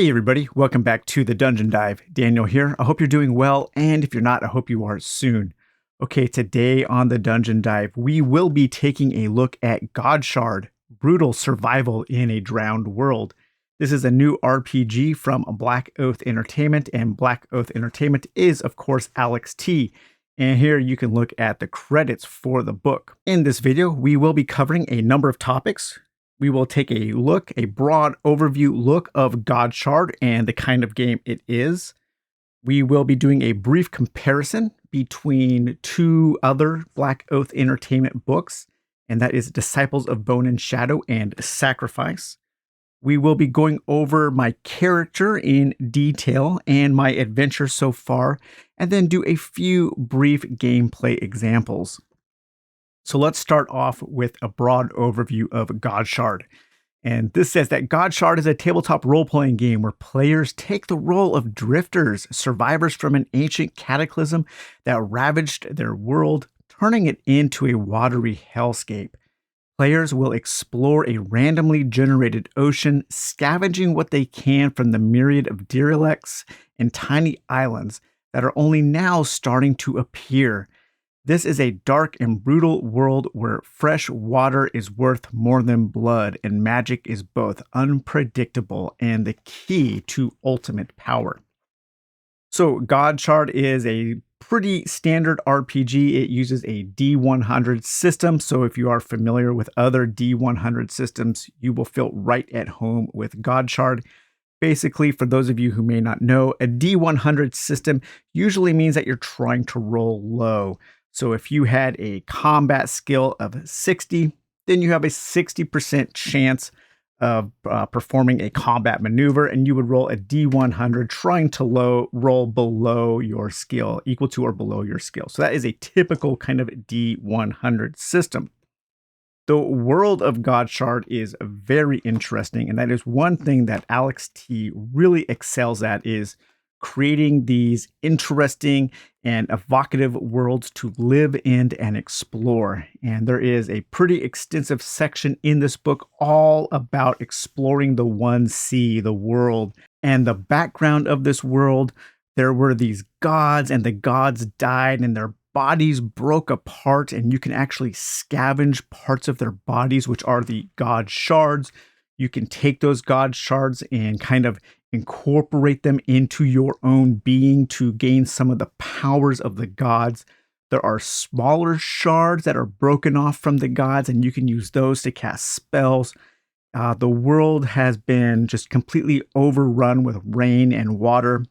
Hey everybody, welcome back to the Dungeon Dive. Daniel here. I hope you're doing well, and if you're not, I hope you are soon. Okay, today on the Dungeon Dive, we will be taking a look at Godshard, Brutal Survival in a Drowned World. This is a new RPG from Black Oath Entertainment, and Black Oath Entertainment is, of course, Alex T. And here you can look at the credits for the book. In this video, we will be covering a number of topics. We will take a broad overview look of Godshard and the kind of game it is. We will be doing a brief comparison between two other Black Oath Entertainment books, and that is Disciples of Bone and Shadow and Sacrifice. We will be going over my character in detail and my adventure so far, and then do a few brief gameplay examples. So let's start off with a broad overview of Godshard. And this says that Godshard is a tabletop role-playing game where players take the role of drifters, survivors from an ancient cataclysm that ravaged their world, turning it into a watery hellscape. Players will explore a randomly generated ocean, scavenging what they can from the myriad of derelicts and tiny islands that are only now starting to appear. This is a dark and brutal world where fresh water is worth more than blood, and magic is both unpredictable and the key to ultimate power. So Godshard is a pretty standard RPG. It uses a D100 system, so if you are familiar with other D100 systems, you will feel right at home with Godshard. Basically, for those of you who may not know, a D100 system usually means that you're trying to roll low. So if you had a combat skill of 60, then you have a 60% chance of performing a combat maneuver, and you would roll a D100 trying to roll below your skill, equal to or below your skill. So that is a typical kind of D100 system. The world of Godshard is very interesting, and that is one thing that Alex T really excels at, is creating these interesting and evocative worlds to live in and explore. And there is a pretty extensive section in this book all about exploring the one sea, the world, and the background of this world. There were these gods, and the gods died, and their bodies broke apart, and you can actually scavenge parts of their bodies, which are the god shards. You can take those god shards and kind of incorporate them into your own being to gain some of the powers of the gods. There are smaller shards that are broken off from the gods, and you can use those to cast spells. The world has been just completely overrun with rain and water.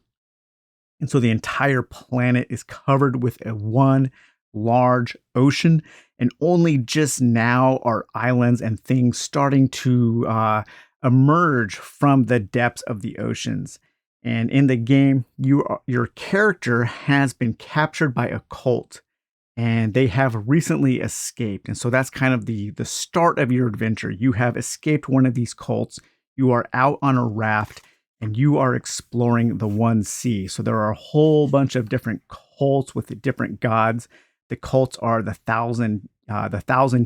And so the entire planet is covered with one large ocean, and only just now are islands and things starting to emerge from the depths of the oceans. And in the game, your character has been captured by a cult, and they have recently escaped. And so that's kind of the start of your adventure. You have escaped one of these cults. You are out on a raft, and you are exploring the one sea. So there are a whole bunch of different cults with the different gods. The cults are the thousand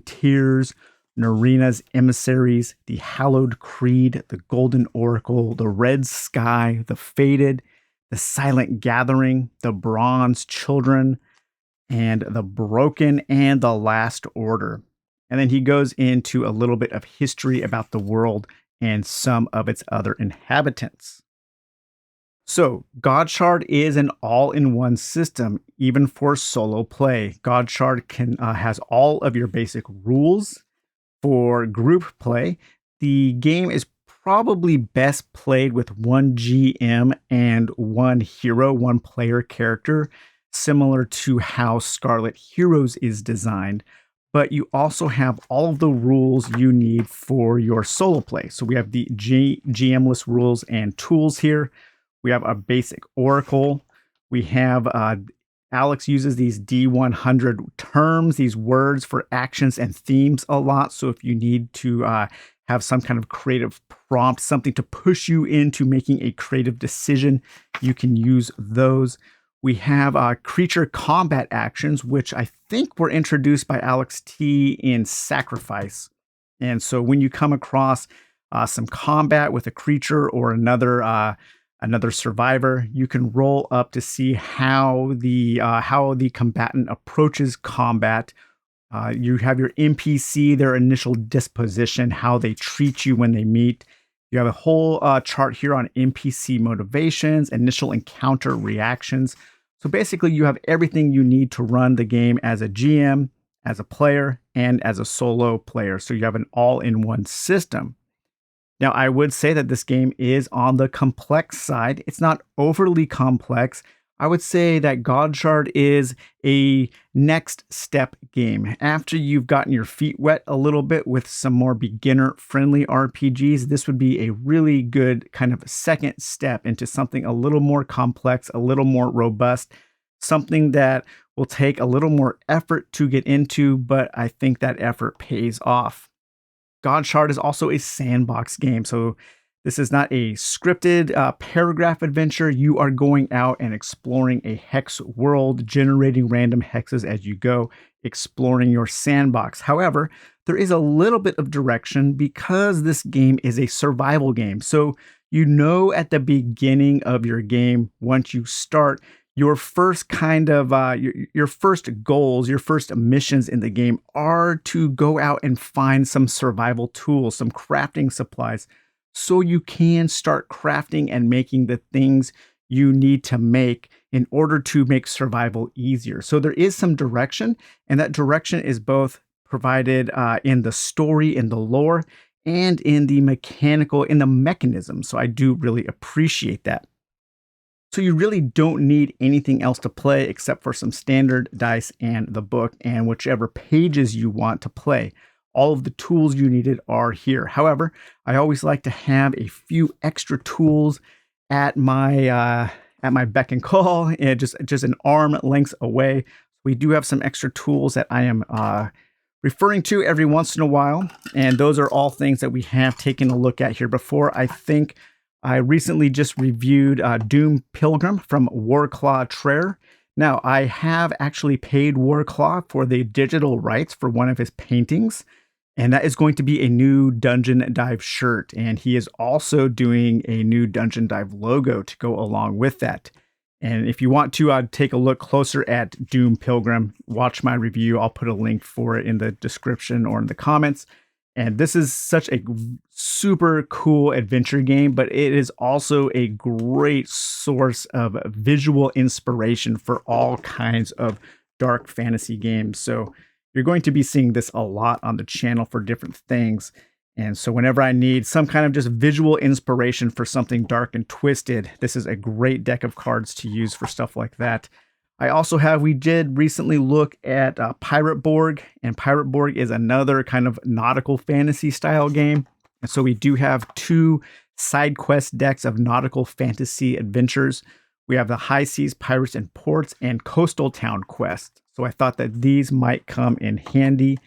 tears, Narina's emissaries, the Hallowed Creed, the Golden Oracle, the Red Sky, the Fated, the Silent Gathering, the Bronze Children, and the Broken, and the Last Order. And then he goes into a little bit of history about the world and some of its other inhabitants. So Godshard is an all-in-one system, even for solo play. Godshard has all of your basic rules. For group play, the game is probably best played with one GM and one hero, one player character, similar to how Scarlet Heroes is designed. But you also have all of the rules you need for your solo play. So we have the GM-less rules and tools here. We have a basic oracle. We have Alex uses these D100 terms, these words for actions and themes a lot. So if you need to have some kind of creative prompt, something to push you into making a creative decision, you can use those. We have creature combat actions, which I think were introduced by Alex T in Sacrifice. And so when you come across some combat with a creature or another survivor. You can roll up to see how the combatant approaches combat. You have your NPC, their initial disposition, how they treat you when they meet. You have a whole chart here on NPC motivations, initial encounter reactions. So basically, you have everything you need to run the game as a GM, as a player, and as a solo player. So you have an all-in-one system. Now, I would say that this game is on the complex side. It's not overly complex. I would say that Godshard is a next step game. After you've gotten your feet wet a little bit with some more beginner-friendly RPGs, this would be a really good kind of second step into something a little more complex, a little more robust, something that will take a little more effort to get into, but I think that effort pays off. Godshard is also a sandbox game, so this is not a scripted paragraph adventure. You are going out and exploring a hex world, generating random hexes as you go, exploring your sandbox. However, there is a little bit of direction because this game is a survival game. So you know at the beginning of your game, once you start, your first kind of your first goals, your first missions in the game are to go out and find some survival tools, some crafting supplies, so you can start crafting and making the things you need to make in order to make survival easier. So there is some direction, and that direction is both provided in the story, in the lore, and in the mechanism. So I do really appreciate that. So you really don't need anything else to play except for some standard dice and the book and whichever pages you want to play. All of the tools you needed are here. However, I always like to have a few extra tools at my beck and call, and just an arm length away. We do have some extra tools that I am referring to every once in a while, and those are all things that we have taken a look at here before. I think I recently just reviewed Doom Pilgrim from Warclaw Trare. Now, I have actually paid Warclaw for the digital rights for one of his paintings, and that is going to be a new Dungeon Dive shirt. And he is also doing a new Dungeon Dive logo to go along with that. And if you want to take a look closer at Doom Pilgrim, watch my review. I'll put a link for it in the description or in the comments. And this is such a super cool adventure game, but it is also a great source of visual inspiration for all kinds of dark fantasy games. So you're going to be seeing this a lot on the channel for different things. And so whenever I need some kind of just visual inspiration for something dark and twisted, this is a great deck of cards to use for stuff like that. We did recently look at Pirate Borg, and Pirate Borg is another kind of nautical fantasy style game. And so we do have two side quest decks of nautical fantasy adventures. We have the High Seas, Pirates and Ports, and Coastal Town Quest. So I thought that these might come in handy.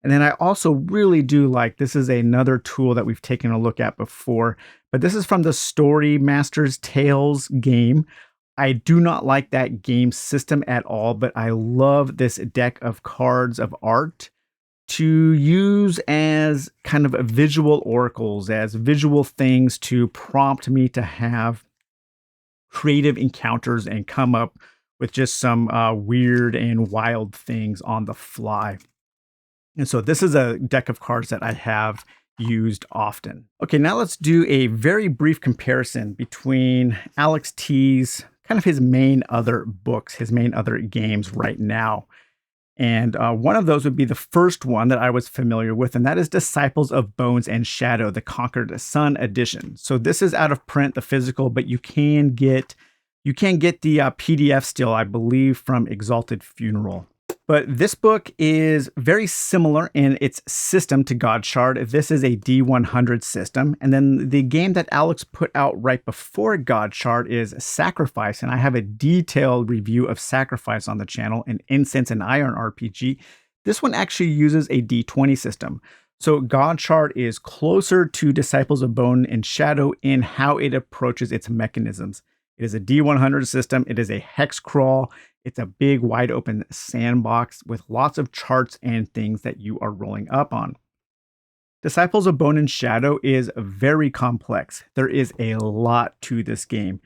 And then I also really do like, this is another tool that we've taken a look at before, but this is from the Story Masters Tales game. I do not like that game system at all, but I love this deck of cards of art to use as kind of visual oracles, as visual things to prompt me to have creative encounters and come up with just some weird and wild things on the fly. And so this is a deck of cards that I have used often. Okay, now let's do a very brief comparison between Alex T's kind of his main other books, his main other games right now. And one of those would be the first one that I was familiar with, and that is Disciples of Bones and Shadow, the Conquered Sun edition. So this is out of print, the physical, but you can get the PDF still, I believe, from Exalted Funeral. But this book is very similar in its system to Godshard. This is a D100 system. And then the game that Alex put out right before Godshard is Sacrifice. And I have a detailed review of Sacrifice on the channel, an Incense and Iron RPG. This one actually uses a D20 system. So Godshard is closer to Disciples of Bone and Shadow in how it approaches its mechanisms. It is a D100 system. It is a hex crawl. It's a big, wide open sandbox with lots of charts and things that you are rolling up on. Disciples of Bone and Shadow is very complex. There is a lot to this game.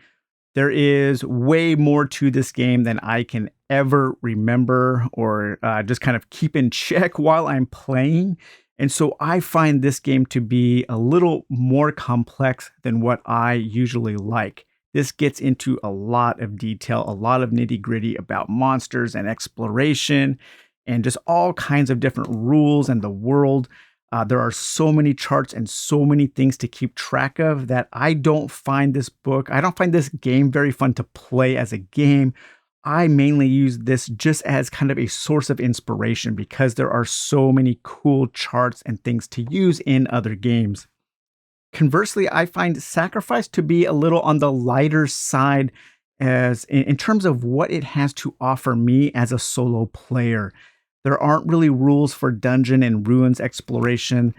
There is way more to this game than I can ever remember or just kind of keep in check while I'm playing. And so I find this game to be a little more complex than what I usually like. This gets into a lot of detail, a lot of nitty gritty about monsters and exploration and just all kinds of different rules and the world. There are so many charts and so many things to keep track of that I don't find this game very fun to play as a game. I mainly use this just as kind of a source of inspiration because there are so many cool charts and things to use in other games. Conversely, I find Sacrifice to be a little on the lighter side as in terms of what it has to offer me as a solo player. There aren't really rules for dungeon and ruins exploration.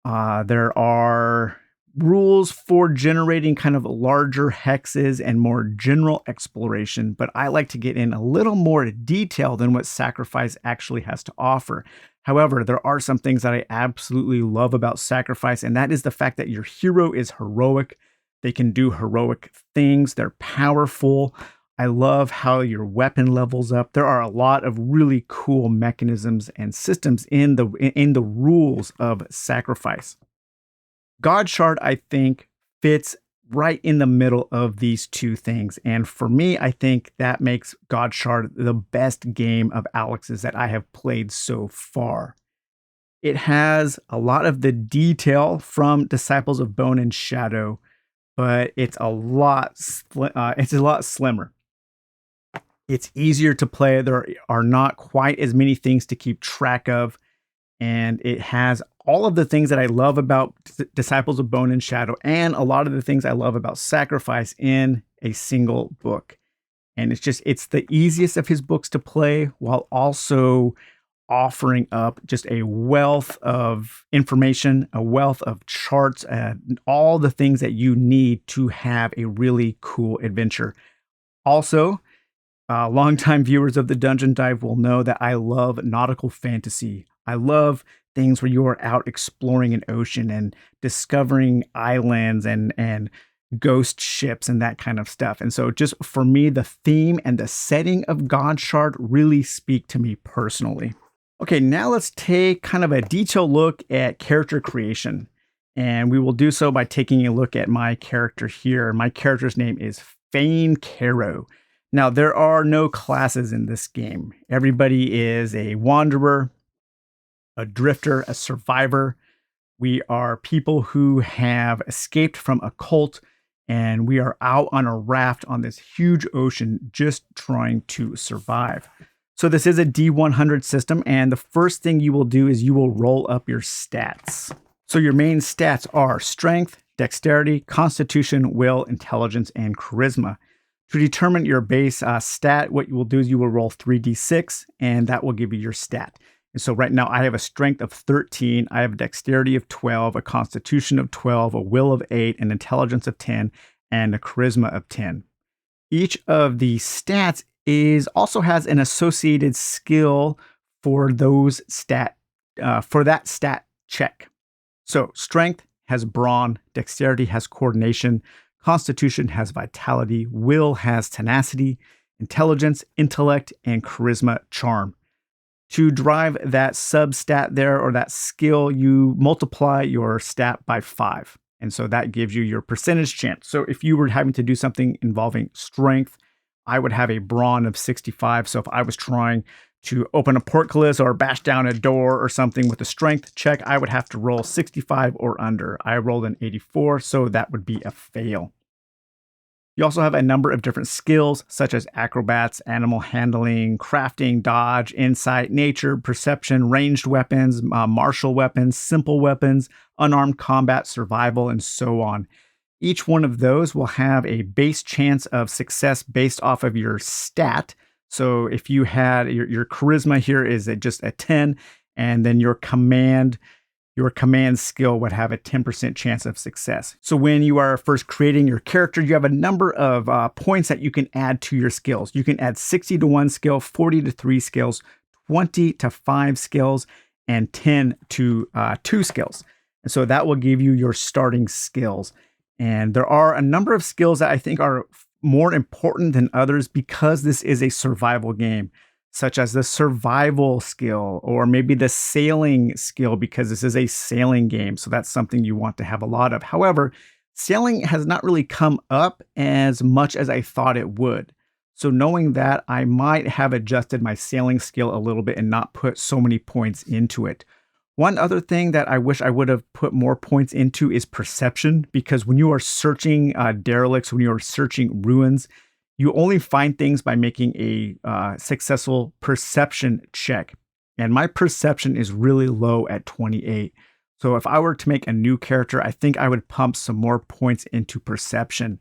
There are rules for generating kind of larger hexes and more general exploration, but I like to get in a little more detail than what Sacrifice actually has to offer. However, there are some things that I absolutely love about Sacrifice, and that is the fact that your hero is heroic. They can do heroic things. They're powerful. I love how your weapon levels up. There are a lot of really cool mechanisms and systems in the rules of Sacrifice. Godshard, I think, fits right in the middle of these two things. And for me, I think that makes Godshard the best game of Alex's that I have played so far. It has a lot of the detail from Disciples of Bone and Shadow, but it's a lot slimmer. It's easier to play. There are not quite as many things to keep track of. And it has all of the things that I love about Disciples of Bone and Shadow and a lot of the things I love about Sacrifice in a single book. And it's the easiest of his books to play while also offering up just a wealth of information, a wealth of charts, and all the things that you need to have a really cool adventure. Also, longtime viewers of the Dungeon Dive will know that I love nautical fantasy. I love things where you are out exploring an ocean and discovering islands and ghost ships and that kind of stuff. And so just for me, the theme and the setting of Godshard really speak to me personally. Okay, now let's take kind of a detailed look at character creation. And we will do so by taking a look at my character here. My character's name is Fane Caro. Now, there are no classes in this game. Everybody is a wanderer, a drifter, a survivor. We are people who have escaped from a cult, and we are out on a raft on this huge ocean just trying to survive. So this is a D100 system, and the first thing you will do is you will roll up your stats. So your main stats are strength, dexterity, constitution, will, intelligence, and charisma. To determine your base stat, what you will do is you will roll 3d6, and that will give you your stat. And so right now I have a strength of 13, I have a dexterity of 12, a constitution of 12, a will of 8, an intelligence of 10, and a charisma of 10. Each of the stats also has an associated skill for that stat check. So strength has brawn, dexterity has coordination, constitution has vitality, will has tenacity, intelligence, intellect, and charisma charm. To drive that sub-stat there or that skill, you multiply your stat by 5. And so that gives you your percentage chance. So if you were having to do something involving strength, I would have a brawn of 65. So if I was trying to open a portcullis or bash down a door or something with a strength check, I would have to roll 65 or under. I rolled an 84, so that would be a fail. You also have a number of different skills, such as acrobats, animal handling, crafting, dodge, insight, nature, perception, ranged weapons, martial weapons, simple weapons, unarmed combat, survival, and so on. Each one of those will have a base chance of success based off of your stat. So if you had your charisma here is just a 10, and then your command skill would have a 10% chance of success. So when you are first creating your character, you have a number of points that you can add to your skills. You can add 60 to 1 skill, 40 to 3 skills, 20 to 5 skills, and 10 to 2 skills. And so that will give you your starting skills. And there are a number of skills that I think are more important than others because this is a survival game, such as the survival skill or maybe the sailing skill because this is a sailing game. So that's something you want to have a lot of. However, sailing has not really come up as much as I thought it would. So knowing that, I might have adjusted my sailing skill a little bit and not put so many points into it. One other thing that I wish I would have put more points into is perception, because when you are searching derelicts, when you are searching ruins, you only find things by making a successful perception check. And my perception is really low at 28. So if I were to make a new character, I think I would pump some more points into perception.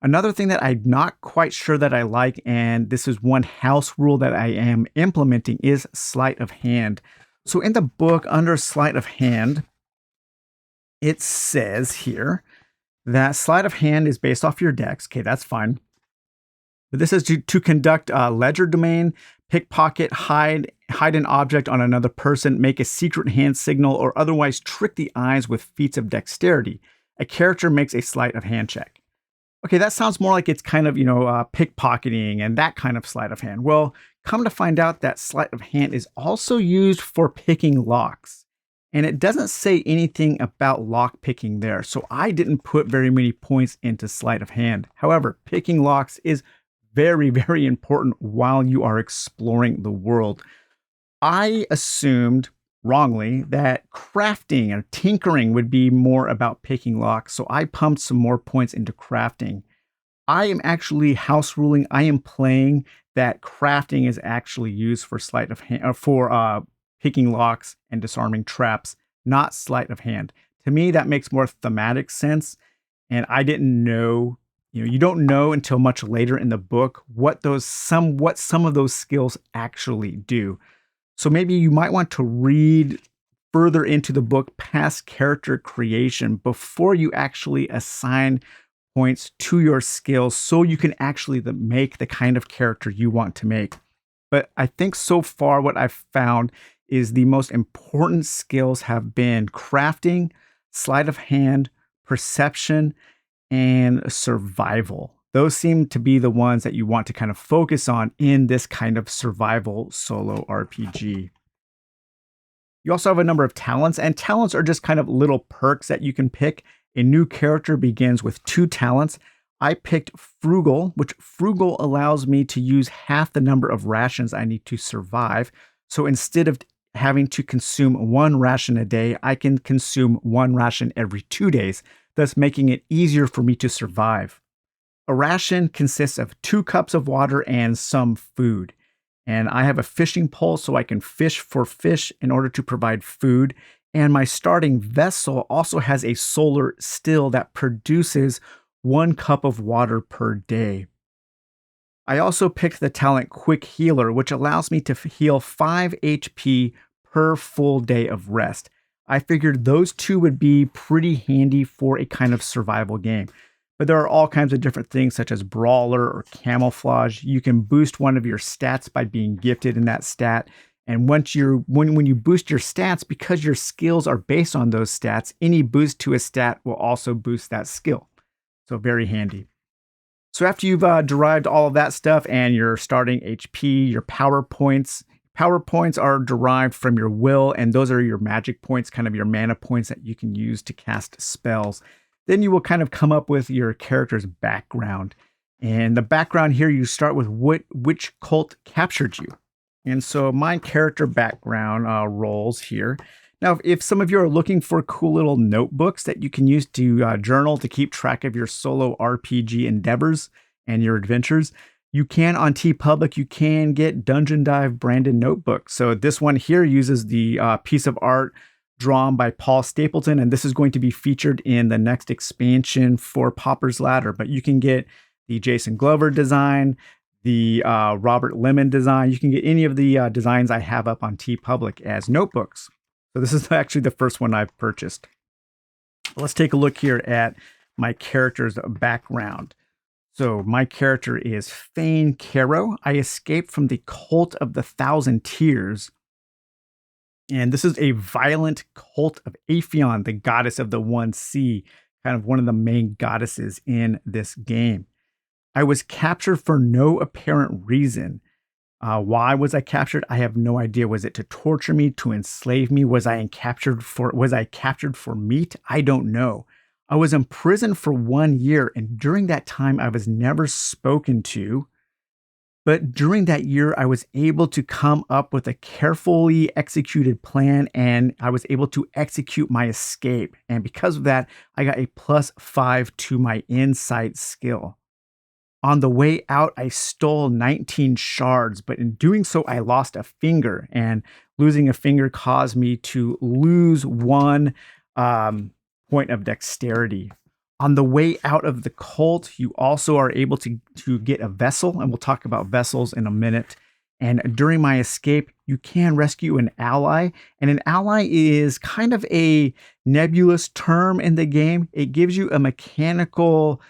Another thing that I'm not quite sure that I like, and this is one house rule that I am implementing, is sleight of hand. So in the book, under sleight of hand, it says here that sleight of hand is based off your dex. Okay, that's fine. But this is to conduct ledger domain, pickpocket, hide an object on another person, make a secret hand signal, or otherwise trick the eyes with feats of dexterity. A character makes a sleight of hand check. Okay, that sounds more like it's kind of, pickpocketing and that kind of sleight of hand. Well, come to find out that sleight of hand is also used for picking locks. And it doesn't say anything about lock picking there. So I didn't put very many points into sleight of hand. However, picking locks is very, very important while you are exploring the world. I assumed wrongly that crafting or tinkering would be more about picking locks, so I pumped some more points into crafting. I am actually house ruling. I am playing that crafting is actually used for sleight of hand, or for picking locks and disarming traps, not sleight of hand. To me, that makes more thematic sense, and I didn't know. You don't know until much later in the book what some of those skills actually do. So maybe you might want to read further into the book past character creation before you actually assign points to your skills so you can actually make the kind of character you want to make. But I think so far what I've found is the most important skills have been crafting, sleight of hand, perception, and survival. Those seem to be the ones that you want to kind of focus on in this kind of survival solo RPG. You also have a number of talents, and talents are just kind of little perks that you can pick. A new character begins with 2 talents. I picked Frugal, which Frugal allows me to use half the number of rations I need to survive. So instead of having to consume 1 ration a day, I can consume 1 ration every 2 days, thus making it easier for me to survive. A ration consists of 2 cups of water and some food. And I have a fishing pole so I can fish for fish in order to provide food. And my starting vessel also has a solar still that produces 1 cup of water per day. I also picked the talent Quick Healer, which allows me to heal 5 HP per full day of rest. I figured those 2 would be pretty handy for a kind of survival game. But there are all kinds of different things such as Brawler or Camouflage. You can boost one of your stats by being gifted in that stat. And when you boost your stats, because your skills are based on those stats, any boost to a stat will also boost that skill. So very handy. So after you've derived all of that stuff and your starting HP, your power points are derived from your will, and those are your magic points, kind of your mana points that you can use to cast spells. Then you will kind of come up with your character's background. And the background here, you start with which cult captured you. And so my character background rolls here. Now, if some of you are looking for cool little notebooks that you can use to journal to keep track of your solo RPG endeavors and your adventures, you can on TeePublic, you can get Dungeon Dive branded notebooks. So this one here uses the piece of art drawn by Paul Stapleton, and this is going to be featured in the next expansion for Pauper's Ladder. But you can get the Jason Glover design, the Robert Lemon design. You can get any of the designs I have up on TeePublic as notebooks. So this is actually the first one I've purchased. Let's take a look here at my character's background. So my character is Fane Caro. I escaped from the Cult of the Thousand Tears. And this is a violent cult of Aphion, the goddess of the one sea, kind of one of the main goddesses in this game. I was captured for no apparent reason. Why was I captured? I have no idea. Was it to torture me, to enslave me? Was I captured for meat? I don't know. I was imprisoned for 1 year, and during that time, I was never spoken to. But during that year, I was able to come up with a carefully executed plan, and I was able to execute my escape. And because of that, I got a +5 to my insight skill. On the way out, I stole 19 shards, but in doing so, I lost a finger, and losing a finger caused me to lose one point of dexterity. On the way out of the cult, you also are able to get a vessel, and we'll talk about vessels in a minute. And during my escape, you can rescue an ally, and an ally is kind of a nebulous term in the game. It gives you a mechanical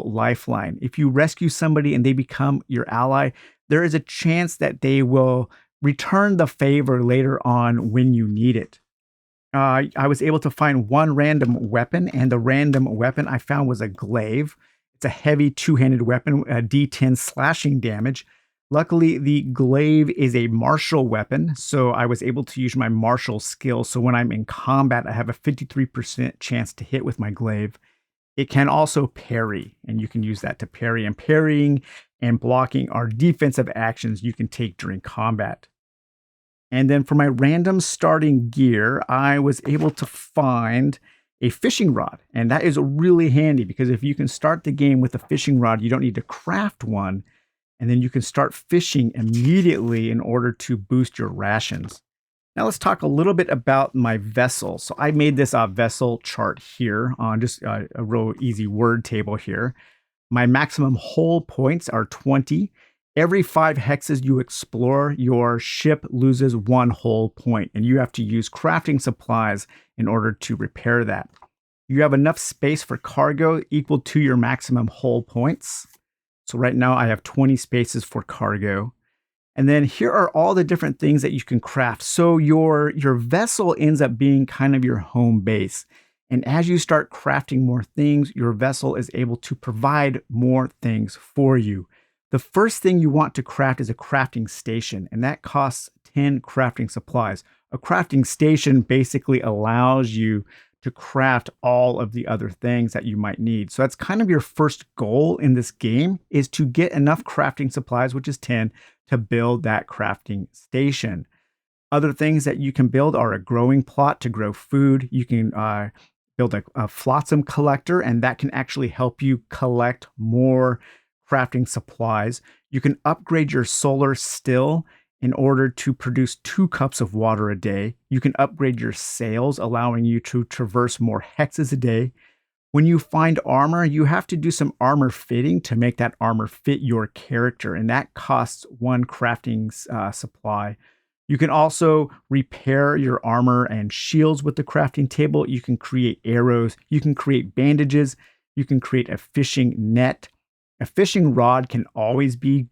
lifeline. If you rescue somebody and they become your ally, there is a chance that they will return the favor later on when you need it. I was able to find one random weapon, and the random weapon I found was a glaive. It's a heavy two-handed weapon, a D10 slashing damage. Luckily, the glaive is a martial weapon, so I was able to use my martial skill. So when I'm in combat, I have a 53% chance to hit with my glaive. It can also parry, and you can use that to parry. And parrying and blocking are defensive actions you can take during combat. And then for my random starting gear, I was able to find a fishing rod. And that is really handy because if you can start the game with a fishing rod, you don't need to craft one. And then you can start fishing immediately in order to boost your rations. Now let's talk a little bit about my vessel. So I made this vessel chart here on just a real easy word table here. My maximum hull points are 20. Every 5 hexes you explore, your ship loses 1 hull point, and you have to use crafting supplies in order to repair that. You have enough space for cargo equal to your maximum hull points. So right now I have 20 spaces for cargo. And then here are all the different things that you can craft. So your vessel ends up being kind of your home base. And as you start crafting more things, your vessel is able to provide more things for you. The first thing you want to craft is a crafting station, and that costs 10 crafting supplies. A crafting station basically allows you to craft all of the other things that you might need. So that's kind of your first goal in this game, is to get enough crafting supplies, which is 10, to build that crafting station. Other things that you can build are a growing plot to grow food. You can build a flotsam collector, and that can actually help you collect more crafting supplies. You can upgrade your solar still in order to produce 2 cups of water a day. You can upgrade your sails, allowing you to traverse more hexes a day. When you find armor, you have to do some armor fitting to make that armor fit your character, and that costs 1 crafting supply. You can also repair your armor and shields with the crafting table. You can create arrows. You can create bandages. You can create a fishing net. A fishing rod can always be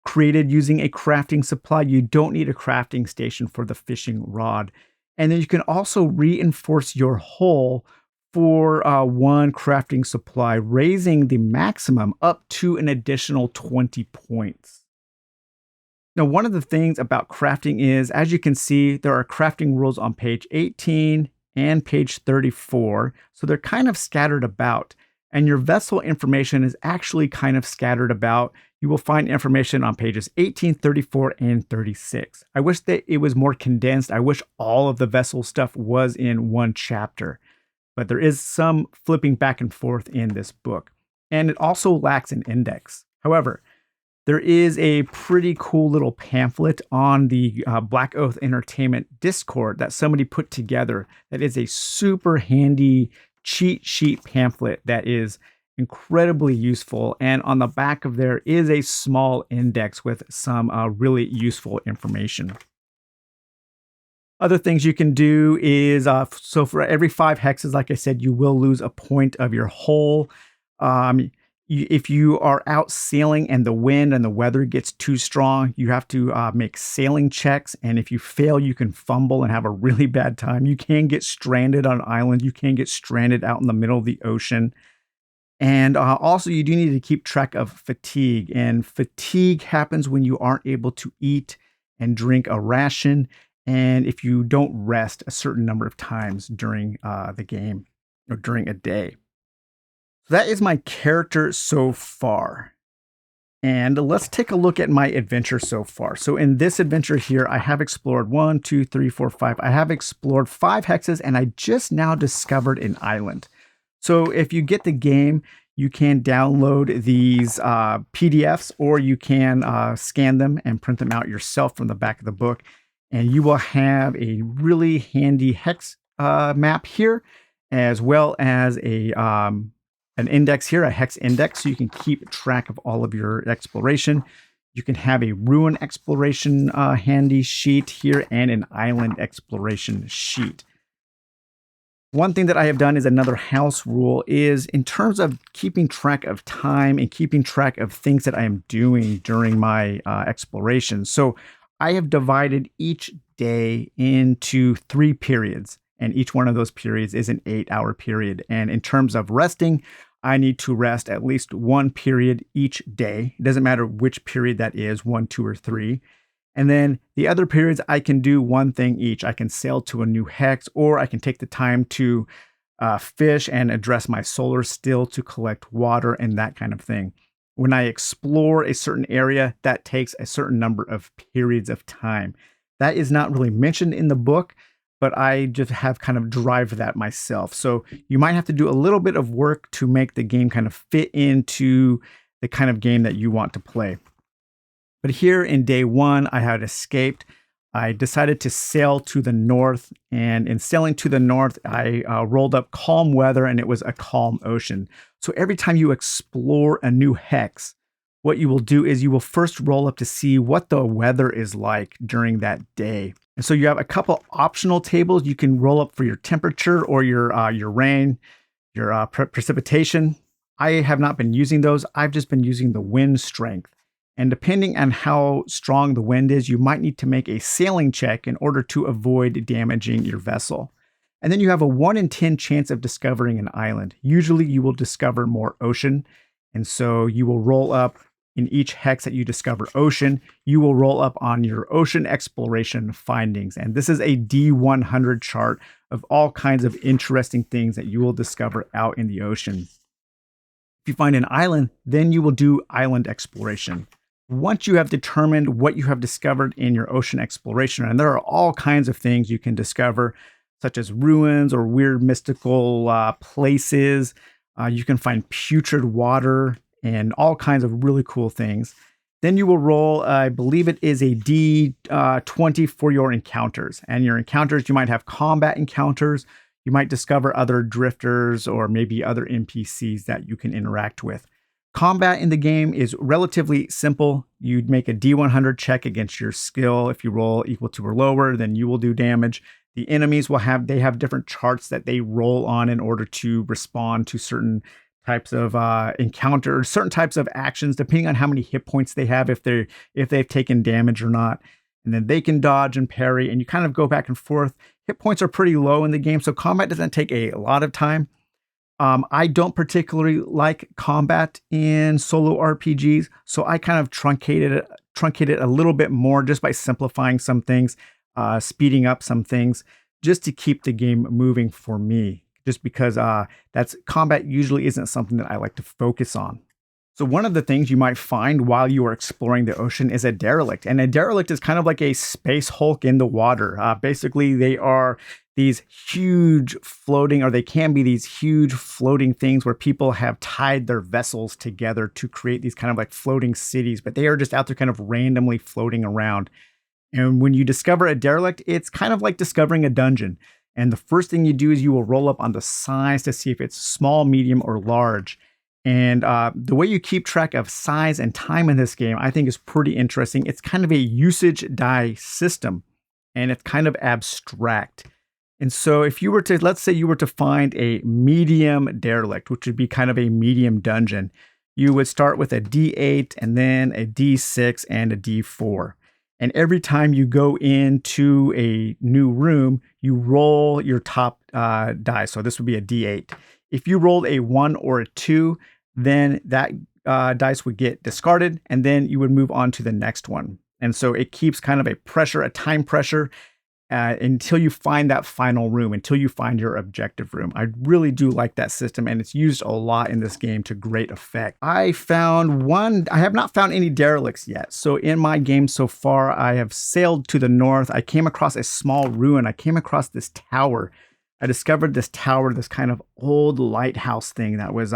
created using a crafting supply. You don't need a crafting station for the fishing rod. And then you can also reinforce your hull for 1 crafting supply, raising the maximum up to an additional 20 points. Now, one of the things about crafting is, as you can see, there are crafting rules on page 18 and page 34. So they're kind of scattered about. And your vessel information is actually kind of scattered about. You will find information on pages 18, 34, and 36. I wish that it was more condensed. I wish all of the vessel stuff was in one chapter. But there is some flipping back and forth in this book. And it also lacks an index. However, there is a pretty cool little pamphlet on the Black Oath Entertainment Discord that somebody put together that is a super handy cheat sheet pamphlet that is incredibly useful. And on the back of there is a small index with some really useful information. Other things you can do is, so for every 5 hexes, like I said, you will lose a point of your hull. If you are out sailing and the wind and the weather gets too strong, you have to make sailing checks. And if you fail, you can fumble and have a really bad time. You can get stranded on an island. You can get stranded out in the middle of the ocean. And also, you do need to keep track of fatigue. And fatigue happens when you aren't able to eat and drink a ration. And if you don't rest a certain number of times during the game or during a day. So that is my character so far. And let's take a look at my adventure so far. So in this adventure here, I have explored 1, 2, 3, 4, 5. I have explored 5 hexes and I just now discovered an island. So if you get the game, you can download these PDFs or you can scan them and print them out yourself from the back of the book. And you will have a really handy hex map here, as well as an index here, a hex index, so you can keep track of all of your exploration. You can have a ruin exploration handy sheet here and an island exploration sheet. One thing that I have done is another house rule is in terms of keeping track of time and keeping track of things that I am doing during my exploration. So I have divided each day into 3 periods. And each one of those periods is an 8-hour period. And in terms of resting, I need to rest at least 1 period each day. It doesn't matter which period that is, 1, 2, or 3. And then the other periods, I can do one thing each. I can sail to a new hex, or I can take the time to fish and address my solar still to collect water and that kind of thing. When I explore a certain area, that takes a certain number of periods of time. That is not really mentioned in the book, but I just have kind of derived that myself. So you might have to do a little bit of work to make the game kind of fit into the kind of game that you want to play. But here in day 1, I had escaped. I decided to sail to the north, and in sailing to the north, I rolled up calm weather, and it was a calm ocean. So every time you explore a new hex, what you will do is you will first roll up to see what the weather is like during that day. And so you have a couple optional tables you can roll up for your temperature or your rain, your precipitation. I have not been using those. I've just been using the wind strength. And depending on how strong the wind is, you might need to make a sailing check in order to avoid damaging your vessel. And then you have a 1 in 10 chance of discovering an island. Usually you will discover more ocean. And so you will roll up in each hex that you discover ocean, you will roll up on your ocean exploration findings. And this is a D100 chart of all kinds of interesting things that you will discover out in the ocean. If you find an island, then you will do island exploration. Once you have determined what you have discovered in your ocean exploration, and there are all kinds of things you can discover, such as ruins or weird mystical places. You can find putrid water and all kinds of really cool things. Then you will roll, I believe it is a D20 for your encounters. And your encounters, you might have combat encounters. You might discover other drifters or maybe other NPCs that you can interact with. Combat in the game is relatively simple. You'd make a D100 check against your skill. If you roll equal to or lower, then you will do damage. The enemies will have different charts that they roll on in order to respond to certain types of encounters, certain types of actions, depending on how many hit points they have, if they've taken damage or not. And then they can dodge and parry, and you kind of go back and forth. Hit points are pretty low in the game, so combat doesn't take a lot of time. I don't particularly like combat in solo RPGs, so I kind of truncate it a little bit more just by simplifying some things, speeding up some things, just to keep the game moving for me. Just because that's combat usually isn't something that I like to focus on. So one of the things you might find while you are exploring the ocean is a derelict. And a derelict is kind of like a space hulk in the water. Basically, they are these huge floating, or they can be these huge floating things where people have tied their vessels together to create these kind of like floating cities, but they are just out there kind of randomly floating around. And when you discover a derelict, it's kind of like discovering a dungeon. And the first thing you do is you will roll up on the size to see if it's small, medium, or large. And the way you keep track of size and time in this game, I think is pretty interesting. It's kind of a usage die system, and it's kind of abstract. And so if you were to, let's say you were to find a medium derelict, which would be kind of a medium dungeon, you would start with a D8 and then a D6 and a D4. And every time you go into a new room, you roll your top die. So this would be a D8. If you rolled a 1 or a 2, then that dice would get discarded, and then you would move on to the next one. And so it keeps kind of a time pressure, until you find that final room, until you find your objective room. I really do like that system, and it's used a lot in this game to great effect. I have not found any derelicts yet. So in my game so far, I have sailed to the north. I came across a small ruin. I came across this tower. I discovered this tower, this kind of old lighthouse thing that was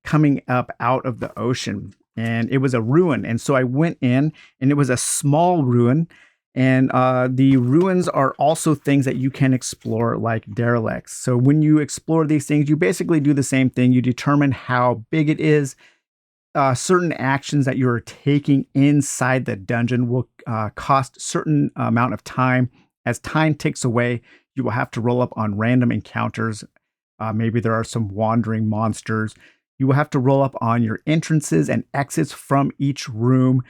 coming up out of the ocean. And it was a ruin. And so I went in, and it was a small ruin. And the ruins are also things that you can explore like derelicts. So when you explore these things, you basically do the same thing. You determine how big it is. Certain actions that you're taking inside the dungeon will cost certain amount of time. As time ticks away, you will have to roll up on random encounters. Maybe there are some wandering monsters. You will have to roll up on your entrances and exits from each room.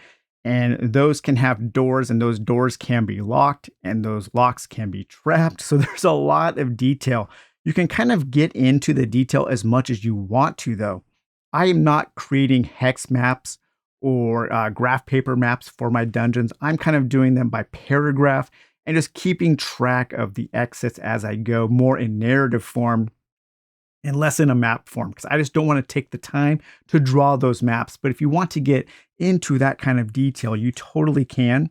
And those can have doors, and those doors can be locked, and those locks can be trapped. So there's a lot of detail. You can kind of get into the detail as much as you want to, though. I am not creating hex maps or graph paper maps for my dungeons. I'm kind of doing them by paragraph and just keeping track of the exits as I go, more in narrative form and less in a map form, because I just don't want to take the time to draw those maps. But if you want to get into that kind of detail, you totally can.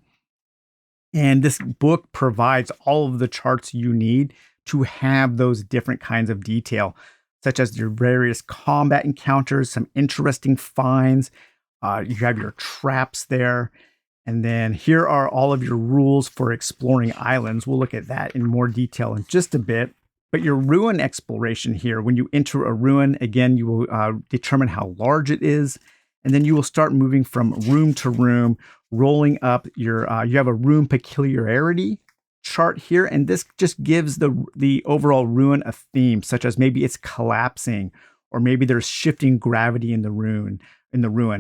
And this book provides all of the charts you need to have those different kinds of detail, such as your various combat encounters, some interesting finds. You have your traps there. And then here are all of your rules for exploring islands. We'll look at that in more detail in just a bit. But your ruin exploration here, when you enter a ruin, again, you will determine how large it is. And then you will start moving from room to room, rolling up your, you have a room peculiarity chart here. And this just gives the overall ruin a theme, such as maybe it's collapsing, or maybe there's shifting gravity in the ruin,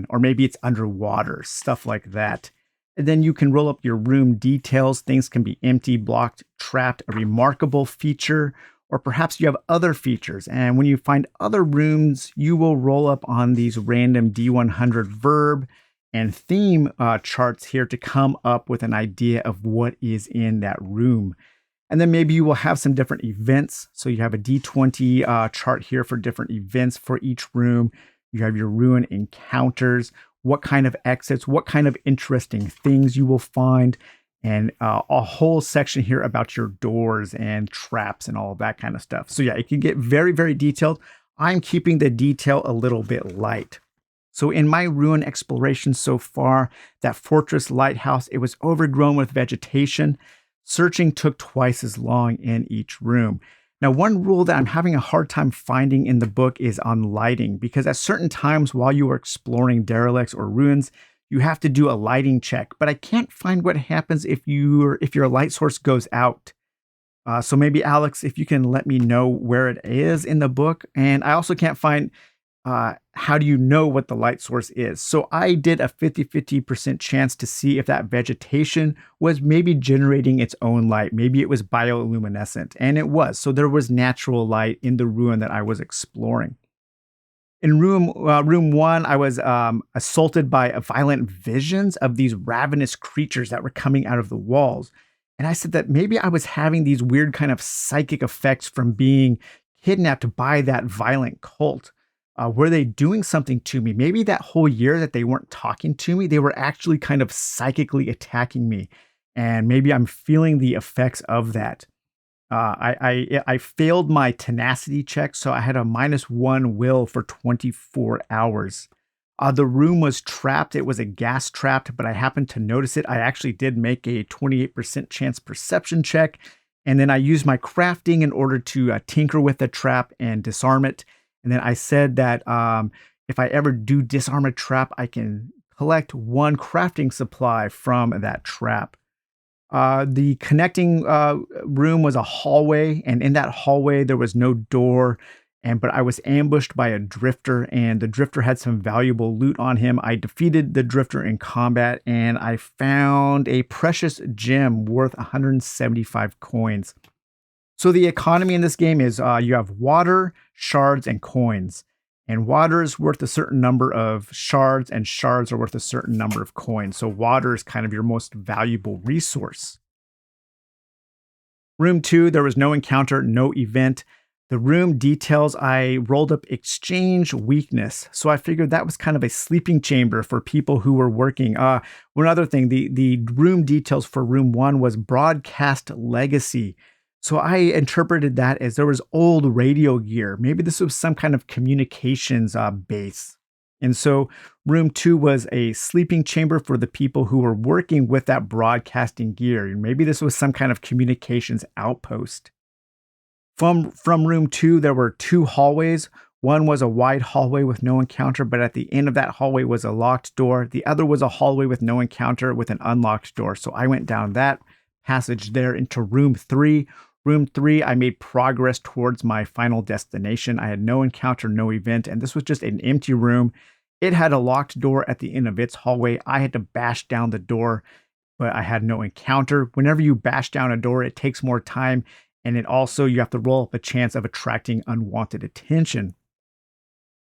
or maybe it's underwater, stuff like that. And then you can roll up your room details. Things can be empty, blocked, trapped, a remarkable feature, or perhaps you have other features. And when you find other rooms, you will roll up on these random D100 verb and theme charts here to come up with an idea of what is in that room. And then maybe you will have some different events. So you have a D20 chart here for different events for each room. You have your ruin encounters, what kind of exits, what kind of interesting things you will find, and a whole section here about your doors and traps and all of that kind of stuff. So yeah, it can get very, very detailed. I'm keeping the detail a little bit light. So in my ruin exploration so far, that fortress lighthouse, it was overgrown with vegetation. Searching took twice as long in each room. Now, one rule that I'm having a hard time finding in the book is on lighting, because at certain times while you are exploring derelicts or ruins, you have to do a lighting check, but I can't find what happens if your light source goes out. So maybe Alex, if you can let me know where it is in the book. And I also can't find how do you know what the light source is. So I did a 50% chance to see if that vegetation was maybe generating its own light. Maybe it was bioluminescent, and it was. So there was natural light in the ruin that I was exploring. In room 1, I was assaulted by violent visions of these ravenous creatures that were coming out of the walls. And I said that maybe I was having these weird kind of psychic effects from being kidnapped by that violent cult. Were they doing something to me? Maybe that whole year that they weren't talking to me, they were actually kind of psychically attacking me. And maybe I'm feeling the effects of that. I failed my tenacity check, so I had a -1 will for 24 hours. The room was trapped. It was a gas trapped, but I happened to notice it. I actually did make a 28% chance perception check, and then I used my crafting in order to tinker with the trap and disarm it. And then I said that if I ever do disarm a trap, I can collect 1 crafting supply from that trap. The connecting room was a hallway, and in that hallway there was no door. But I was ambushed by a drifter, and the drifter had some valuable loot on him. I defeated the drifter in combat, and I found a precious gem worth 175 coins. So the economy in this game is you have water, shards, and coins. And water is worth a certain number of shards, and shards are worth a certain number of coins. So water is kind of your most valuable resource. Room 2, there was no encounter, no event. The room details, I rolled up exchange weakness. So I figured that was kind of a sleeping chamber for people who were working. One other thing, the room details for room 1 was broadcast legacy. So I interpreted that as there was old radio gear. Maybe this was some kind of communications base. And so room 2 was a sleeping chamber for the people who were working with that broadcasting gear. And maybe this was some kind of communications outpost. From room 2, there were 2 hallways. One was a wide hallway with no encounter, but at the end of that hallway was a locked door. The other was a hallway with no encounter with an unlocked door. So I went down that passage there into room 3. Room 3, I made progress towards my final destination. I had no encounter, no event, and this was just an empty room. It had a locked door at the end of its hallway. I had to bash down the door, but I had no encounter. Whenever you bash down a door, it takes more time, and it also, you have to roll up a chance of attracting unwanted attention.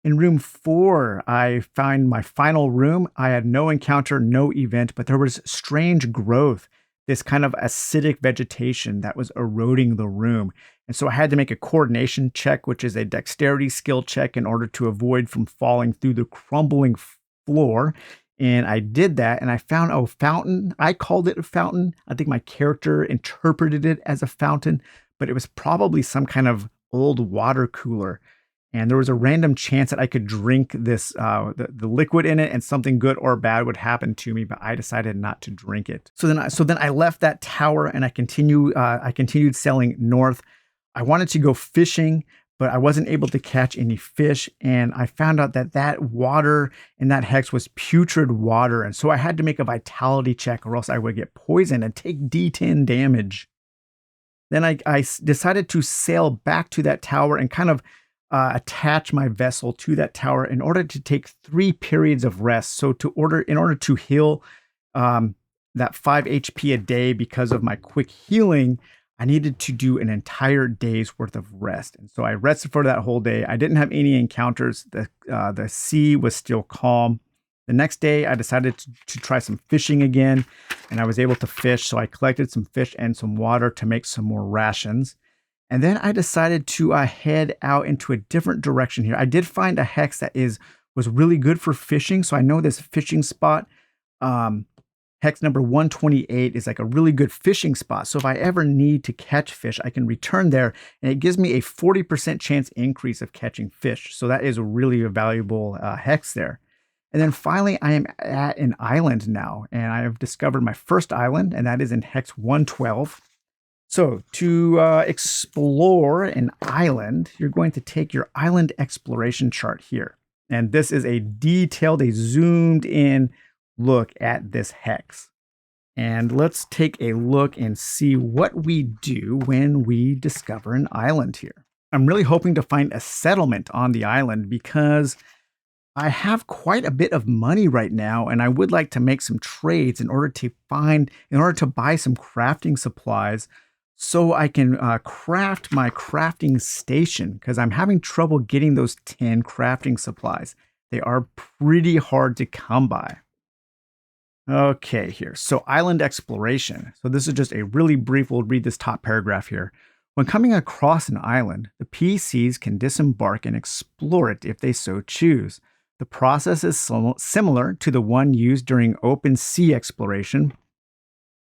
In room 4, I found my final room. I had no encounter, no event, but there was strange growth, this kind of acidic vegetation that was eroding the room. And so I had to make a coordination check, which is a dexterity skill check, in order to avoid from falling through the crumbling floor. And I did that, and I found a fountain. I called it a fountain. I think my character interpreted it as a fountain, but it was probably some kind of old water cooler. And there was a random chance that I could drink this, the liquid in it, and something good or bad would happen to me, but I decided not to drink it. So then I left that tower, and I continued sailing north. I wanted to go fishing, but I wasn't able to catch any fish. And I found out that water in that hex was putrid water. And so I had to make a vitality check, or else I would get poisoned and take D10 damage. Then I decided to sail back to that tower and kind of attach my vessel to that tower in order to take 3 periods of rest. So in order to heal that 5 HP a day because of my quick healing, I needed to do an entire day's worth of rest. And so I rested for that whole day. I didn't have any encounters. The sea was still calm. The next day, I decided to try some fishing again, and I was able to fish. So I collected some fish and some water to make some more rations. And then I decided to head out into a different direction here. I did find a hex that was really good for fishing. So I know this fishing spot, hex number 128, is like a really good fishing spot. So if I ever need to catch fish, I can return there, and it gives me a 40% chance increase of catching fish. So that is really a valuable hex there. And then finally, I am at an island now, and I have discovered my first island, and that is in hex 112. So to explore an island, you're going to take your island exploration chart here. And this is a detailed, a zoomed in look at this hex. And let's take a look and see what we do when we discover an island here. I'm really hoping to find a settlement on the island because I have quite a bit of money right now, and I would like to make some trades in order to buy some crafting supplies, so I can craft my crafting station, because I'm having trouble getting those 10 crafting supplies. They are pretty hard to come by. Okay, here. So island exploration. So this is just a really brief, we'll read this top paragraph here. When coming across an island, the PCs can disembark and explore it if they so choose. The process is similar to the one used during open sea exploration.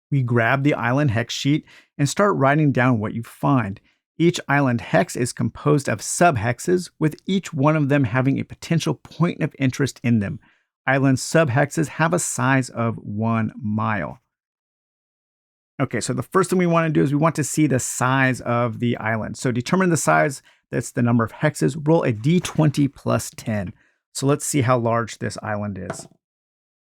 We grab the island hex sheet and start writing down what you find. Each island hex is composed of subhexes, with each one of them having a potential point of interest in them. Island subhexes have a size of 1 mile. Okay, so the first thing we want to do is we want to see the size of the island. So determine the size, that's the number of hexes. Roll a d20 plus 10. So let's see how large this island is.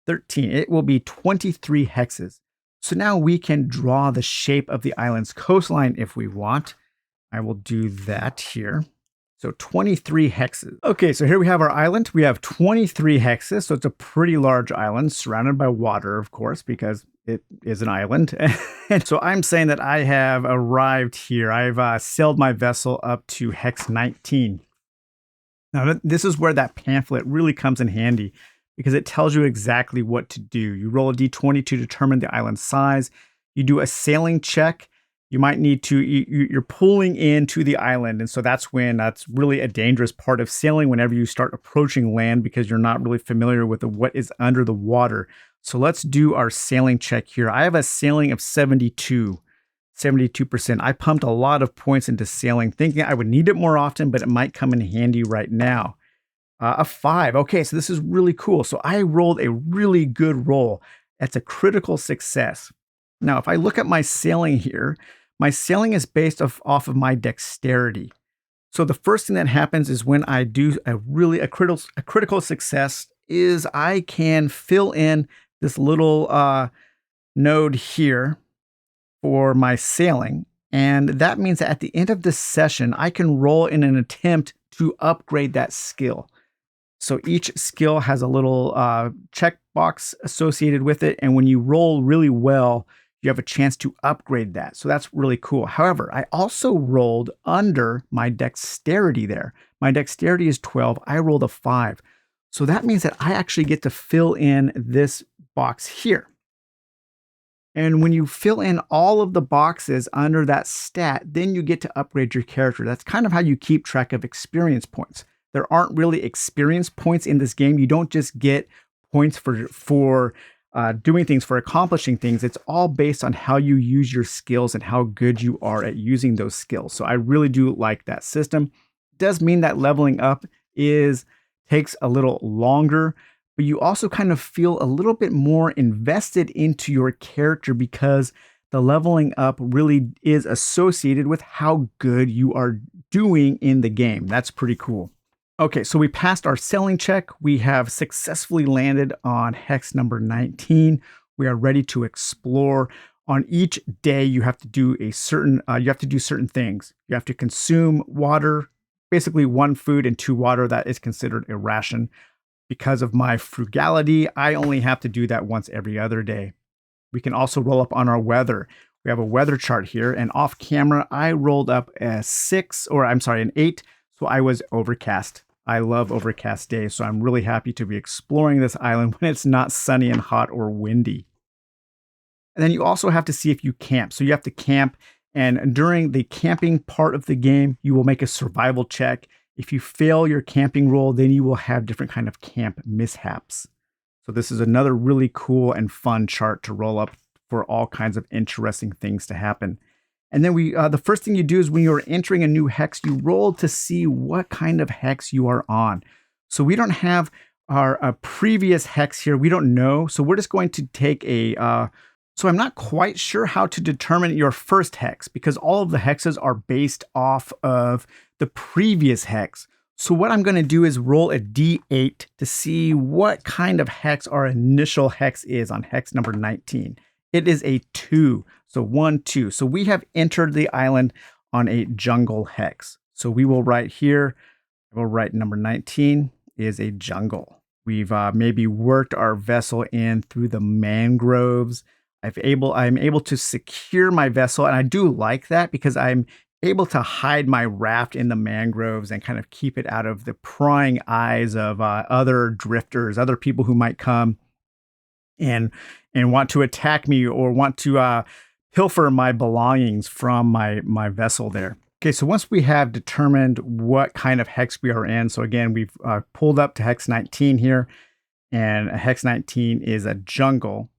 13, it will be 23 hexes. So now we can draw the shape of the island's coastline if we want. I will do that here. So 23 hexes. Okay, so here we have our island. We have 23 hexes, so it's a pretty large island surrounded by water, of course, because it is an island. And so I'm saying that I have arrived here. I've sailed my vessel up to hex 19. Now, this is where that pamphlet really comes in handy because it tells you exactly what to do. You roll a d20 to determine the island size. You do a sailing check. You might need to, you're pulling into the island. And so that's really a dangerous part of sailing whenever you start approaching land because you're not really familiar with what is under the water. So let's do our sailing check here. I have a sailing of 72%. I pumped a lot of points into sailing, thinking I would need it more often, but it might come in handy right now. A 5. Okay, so this is really cool. So I rolled a really good roll. That's a critical success. Now, if I look at my sailing here, my sailing is based off of my dexterity. So the first thing that happens is when I do a critical success is I can fill in this little node here for my sailing. And that means that at the end of this session, I can roll in an attempt to upgrade that skill. So each skill has a little checkbox associated with it. And when you roll really well, you have a chance to upgrade that. So that's really cool. However, I also rolled under my dexterity there. My dexterity is 12. I rolled a 5. So that means that I actually get to fill in this box here. And when you fill in all of the boxes under that stat, then you get to upgrade your character. That's kind of how you keep track of experience points. There aren't really experience points in this game. You don't just get points for doing things, for accomplishing things. It's all based on how you use your skills and how good you are at using those skills. So I really do like that system. It does mean that leveling up takes a little longer, but you also kind of feel a little bit more invested into your character because the leveling up really is associated with how good you are doing in the game. That's pretty cool. Okay, so we passed our sailing check. We have successfully landed on hex number 19. We are ready to explore. On each day, you have to do certain things. You have to consume water, basically 1 food and 2 water. That is considered a ration. Because of my frugality, I only have to do that once every other day. We can also roll up on our weather. We have a weather chart here, and off camera, I rolled up an 8, so I was overcast. I love overcast days, so I'm really happy to be exploring this island when it's not sunny and hot or windy. And then you also have to see if you camp. So you have to camp, and during the camping part of the game, you will make a survival check. If you fail your camping roll, then you will have different kind of camp mishaps. So this is another really cool and fun chart to roll up for all kinds of interesting things to happen. And then the first thing you do is when you're entering a new hex, you roll to see what kind of hex you are on. So we don't have our previous hex here. We don't know. So we're just going to take so I'm not quite sure how to determine your first hex because all of the hexes are based off of the previous hex. So what I'm going to do is roll a d8 to see what kind of hex our initial hex is on hex number 19. It is a 2. So 1, 2. So we have entered the island on a jungle hex. So we will write here, we'll write number 19 is a jungle. We've maybe worked our vessel in through the mangroves. I'm able to secure my vessel, and I do like that because I'm able to hide my raft in the mangroves and kind of keep it out of the prying eyes of other drifters, other people who might come and want to attack me or want to pilfer my belongings from my vessel there. Okay, so once we have determined what kind of hex we are in, so again, we've pulled up to hex 19 here, and hex 19 is a jungle.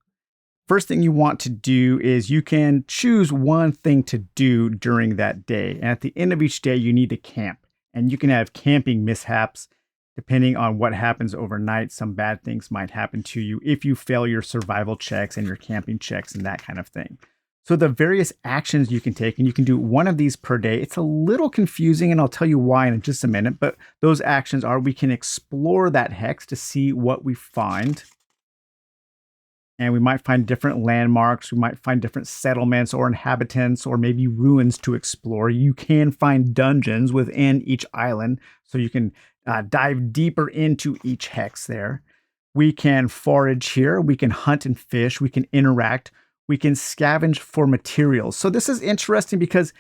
First thing you want to do is you can choose one thing to do during that day. And at the end of each day, you need to camp. And you can have camping mishaps. Depending on what happens overnight, some bad things might happen to you if you fail your survival checks and your camping checks and that kind of thing. So the various actions you can take, and you can do one of these per day. It's a little confusing, and I'll tell you why in just a minute. But those actions are we can explore that hex to see what we find. And we might find different landmarks. We might find different settlements or inhabitants or maybe ruins to explore. You can find dungeons within each island, so you can dive deeper into each hex there. We can forage here. We can hunt and fish. We can interact. We can scavenge for materials. So this is interesting because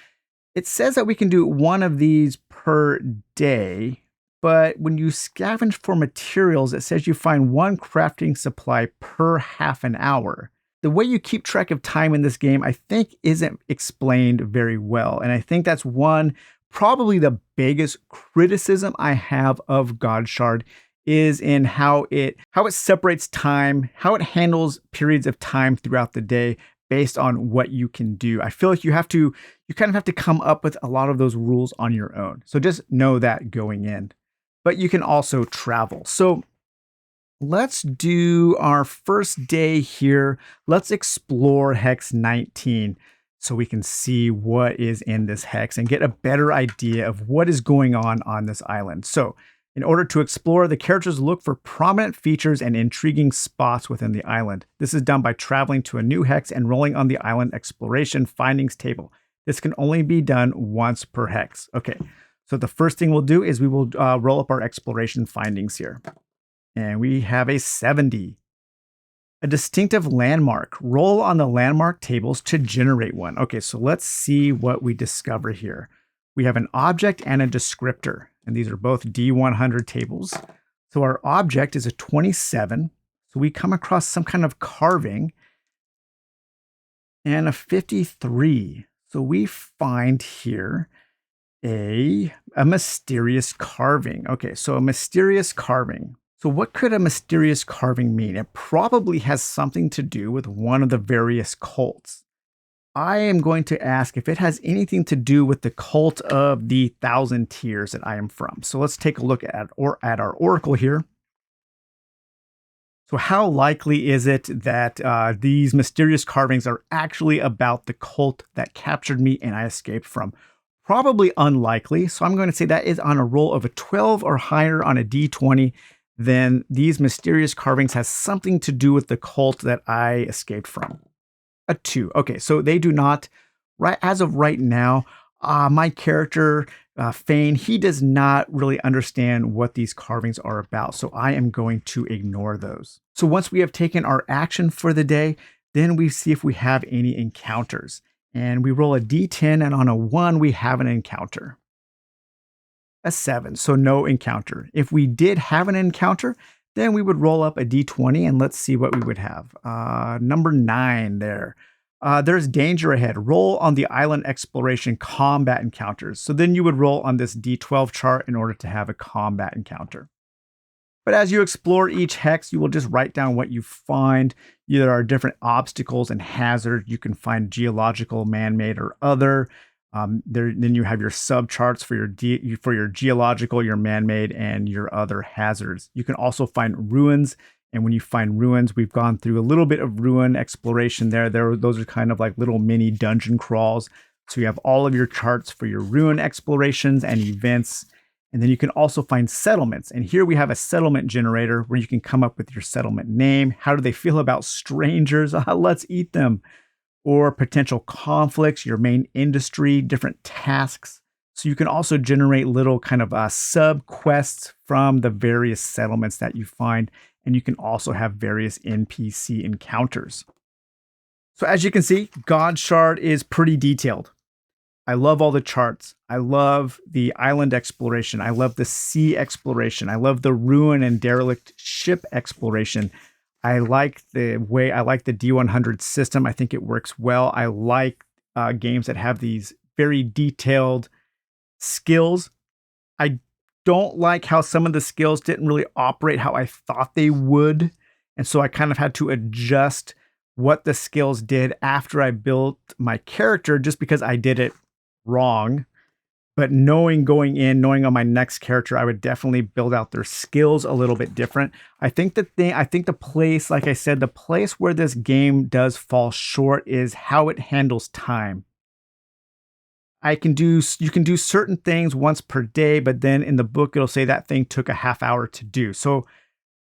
it says that we can do one of these per day, but when you scavenge for materials, it says you find one crafting supply per half an hour. The way you keep track of time in this game, I think, isn't explained very well. And I think that's probably the biggest criticism I have of Godshard is in how it separates time, how it handles periods of time throughout the day based on what you can do. I feel like you kind of have to come up with a lot of those rules on your own. So just know that going in. But you can also travel. So let's do our first day here. Let's explore Hex 19 so we can see what is in this hex and get a better idea of what is going on this island. So in order to explore, the characters look for prominent features and intriguing spots within the island. This is done by traveling to a new hex and rolling on the island exploration findings table. This can only be done once per hex. Okay, so the first thing we'll do is we will roll up our exploration findings here. And we have a 70. A distinctive landmark. Roll on the landmark tables to generate one. Okay, so let's see what we discover here. We have an object and a descriptor, and these are both D100 tables. So our object is a 27. So we come across some kind of carving, and a 53. So we find here a mysterious carving. Okay, so a mysterious carving. So what could a mysterious carving mean? It probably has something to do with one of the various cults. I am going to ask if it has anything to do with the cult of the Thousand Tears that I am from. So let's take a look at our oracle here. So how likely is it that these mysterious carvings are actually about the cult that captured me and I escaped from? Probably unlikely. So I'm going to say that is on a roll of a 12 or higher on a D20. Then these mysterious carvings has something to do with the cult that I escaped from. A 2. Okay, so they do not, right as of right now, my character, Fane, he does not really understand what these carvings are about. So I am going to ignore those. So once we have taken our action for the day, then we see if we have any encounters. And we roll a D10, and on a 1, we have an encounter. A 7, so no encounter. If we did have an encounter, then we would roll up a D20 and let's see what we would have. Number 9 there. There's danger ahead. Roll on the island exploration combat encounters. So then you would roll on this D12 chart in order to have a combat encounter. But as you explore each hex, you will just write down what you find. There are different obstacles and hazards. You can find geological, man-made, or other. Then you have your subcharts for your geological, your man-made, and your other hazards. You can also find ruins, and when you find ruins, we've gone through a little bit of ruin exploration there. Those are kind of like little mini dungeon crawls. So you have all of your charts for your ruin explorations and events, and then you can also find settlements. And here we have a settlement generator where you can come up with your settlement name. How do they feel about strangers? Let's eat them. Or potential conflicts, your main industry, different tasks. So you can also generate little kind of sub quests from the various settlements that you find. And you can also have various NPC encounters. So as you can see, Godshard is pretty detailed. I love all the charts. I love the island exploration. I love the sea exploration. I love the ruin and derelict ship exploration. I like the D100 system. I think it works well. I like games that have these very detailed skills. I don't like how some of the skills didn't really operate how I thought they would. And so I kind of had to adjust what the skills did after I built my character just because I did it wrong. But knowing on my next character, I would definitely build out their skills a little bit different. I think the place, like I said, the place where this game does fall short is how it handles time. You can do certain things once per day, but then in the book, it'll say that thing took a half hour to do. So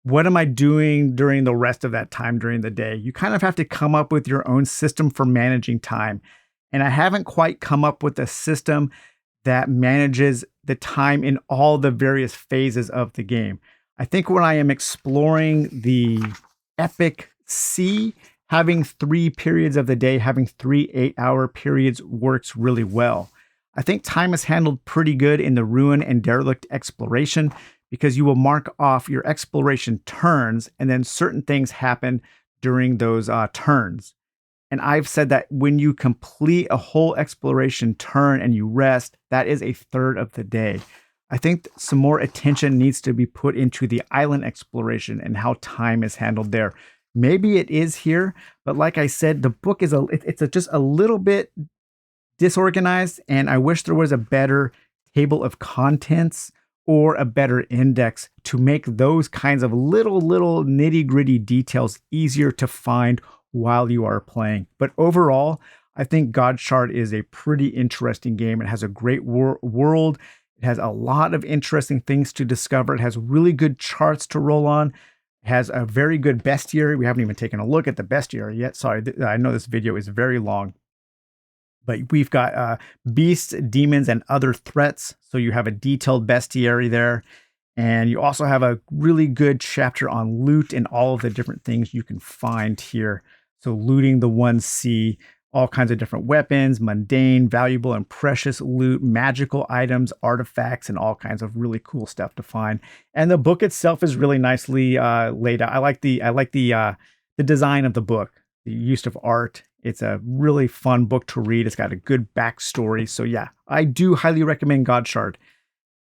what am I doing during the rest of that time during the day? You kind of have to come up with your own system for managing time. And I haven't quite come up with a system that manages the time in all the various phases of the game. I think when I am exploring the epic sea, having 3 periods of the day, having 3 8-hour periods works really well. I think time is handled pretty good in the ruin and derelict exploration because you will mark off your exploration turns and then certain things happen during those turns. And I've said that when you complete a whole exploration turn and you rest, that is a third of the day. I think some more attention needs to be put into the island exploration and how time is handled there. Maybe it is here, but like I said, the book is just a little bit disorganized, and I wish there was a better table of contents or a better index to make those kinds of little nitty-gritty details easier to find while you are playing. But overall, I think Godshard is a pretty interesting game. It has a great world. It has a lot of interesting things to discover. It has really good charts to roll on. It has a very good bestiary. We haven't even taken a look at the bestiary yet. Sorry, I know this video is very long. But we've got beasts, demons, and other threats. So you have a detailed bestiary there. And you also have a really good chapter on loot and all of the different things you can find here. So looting the 1C, all kinds of different weapons, mundane, valuable, and precious loot, magical items, artifacts, and all kinds of really cool stuff to find. And the book itself is really nicely laid out. I like the design of the book, the use of art. It's a really fun book to read. It's got a good backstory. So yeah, I do highly recommend Godshard.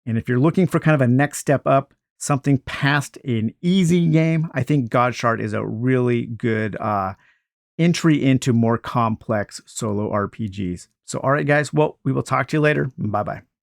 And if you're looking for kind of a next step up, something past an easy game, I think Godshard is a really good entry into more complex solo RPGs. So all right, guys, well, we will talk to you later. Bye-bye.